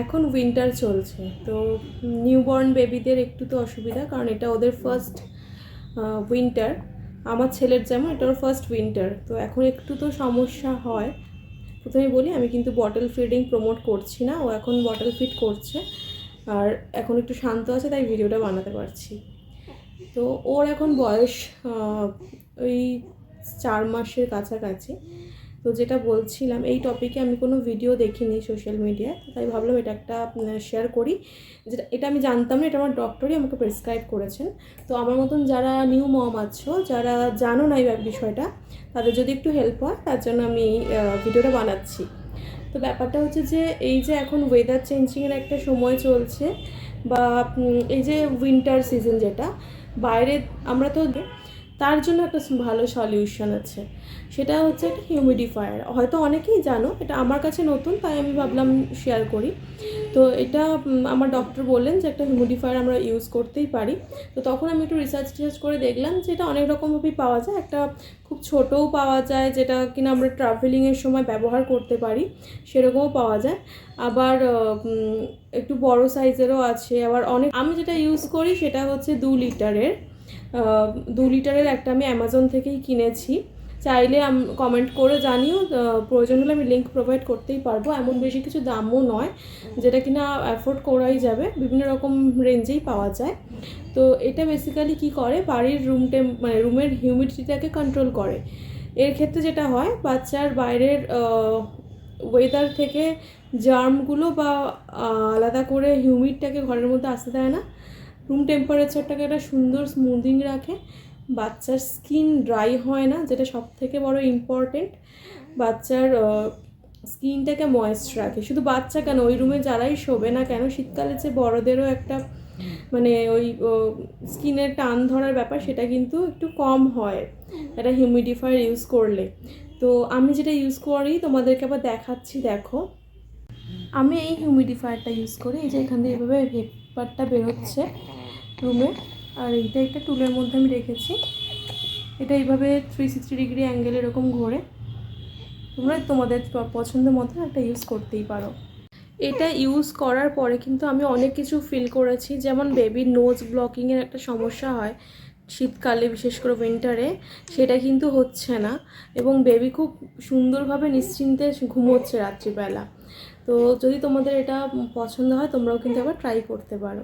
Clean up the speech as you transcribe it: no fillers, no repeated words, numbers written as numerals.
এখন উইন্টার চলছে, তো নিউবর্ন বেবিদের একটু তো অসুবিধা, কারণ এটা ওদের ফার্স্ট উইন্টার। আমার ছেলের যেমন এটা ওর ফার্স্ট উইন্টার, তো এখন একটু তো সমস্যা হয়। প্রথমে বলি, আমি কিন্তু বটল ফিডিং প্রমোট করছি না, ও এখন বটল ফিড করছে আর এখন একটু শান্ত আছে, তাই ভিডিওটা বানাতে পারছি। তো ওর এখন বয়স ওই 4 মাসের কাছাকাছি। তো যেটা বলছিলাম, এই টপিকে আমি কোনো ভিডিও দেখিনি সোশ্যাল মিডিয়ায়, তাই ভাবলাম এটা একটা শেয়ার করি। যেটা এটা আমি জানতাম না, এটা আমার ডক্টরই আমাকে প্রেসক্রাইব করেছেন। তো আমার মতন যারা নিউ মম আছো, যারা জানো না এই বিষয়টা, তাদের যদি একটু হেল্প হয়, তার জন্য আমি ভিডিওটা বানাচ্ছি। তো ব্যাপারটা হচ্ছে যে এই যে এখন ওয়েদার চেঞ্জিংয়ের একটা সময় চলছে, বা এই যে উইন্টার সিজন, যেটা বাইরে আমরা তো, তার জন্য একটা ভালো সলিউশন আছে। সেটা হচ্ছে একটা হিউমিডিফায়ার। হয়তো অনেকেই জানো, এটা আমার কাছে নতুন, তাই আমি ভাবলাম শেয়ার করি। তো এটা আমার ডক্টর বললেন যে একটা হিউমিডিফায়ার আমরা ইউজ করতেই পারি। তো তখন আমি একটু রিসার্চ করে দেখলাম যে এটা অনেক রকমভাবেই পাওয়া যায়। একটা খুব ছোটও পাওয়া যায়, যেটা কিনা আমরা ট্রাভেলিংয়ের সময় ব্যবহার করতে পারি, সেরকমও পাওয়া যায়। আবার একটু বড় সাইজেরও আছে। আবার অনেক, আমি যেটা ইউজ করি সেটা হচ্ছে 2 লিটারের। 2 লিটারের একটা আমি অ্যামাজন থেকেই কিনেছি। চাইলে কমেন্ট করে জানিও, প্রয়োজন হলে আমি লিঙ্ক প্রোভাইড করতেই পারবো। এমন বেশি কিছু দামও নয়, যেটা কিনা অ্যাফোর্ড করাই যাবে, বিভিন্ন রকম রেঞ্জেই পাওয়া যায়। তো এটা বেসিক্যালি কি করে, বাড়ির মানে রুমের হিউমিডিটিটাকে কন্ট্রোল করে। এর ক্ষেত্রে যেটা হয়, বাচ্চার বাইরের ওয়েদার থেকে জার্মগুলো বা আলাদা করে হিউমিডটাকে ঘরের মধ্যে আসতে দেয় না, রুম টেম্পারেচারটাকে একটা সুন্দর স্মুদিং রাখে, বাচ্চার স্কিন ড্রাই হয় না, যেটা সব থেকে বড় ইম্পর্টেন্ট। বাচ্চার স্কিনটাকে ময়েস্ট রাখে। শুধু বাচ্চা কেন, ওই রুমে যারাই শোবে না কেন, শীতকালে যে বড়দেরও একটা মানে ওই স্কিনের টান ধরার ব্যাপার, সেটা কিন্তু একটু কম হয় একটা হিউমিডিফায়ার ইউজ করলে। তো আমি যেটা ইউজ করি তোমাদেরকে আবার দেখাচ্ছি, দেখো। আমি এই হিউমিডিফায়ারটা ইউজ করি। এই যে এখান দিয়ে এভাবে ভেপারটা বেরোচ্ছে রুমে, আর এইটা একটা টুলের মধ্যে আমি রেখেছি। এটা এইভাবে 360 ডিগ্রি অ্যাঙ্গেল এরকম ঘোরে। তোমরা তোমাদের পছন্দ মতো একটা ইউজ করতেই পারো। এটা ইউজ করার পরে কিন্তু আমি অনেক কিছু ফিল করেছি, যেমন বেবির নোজ ব্লকিংয়ের একটা সমস্যা হয় শীতকালে, বিশেষ করে উইন্টারে, সেটা কিন্তু হচ্ছে না, এবং বেবি খুব সুন্দরভাবে নিশ্চিন্তে ঘুমোচ্ছে রাত্রিবেলা। তো যদি তোমাদের এটা পছন্দ হয়, তোমরাও কিন্তু আবার ট্রাই করতে পারো।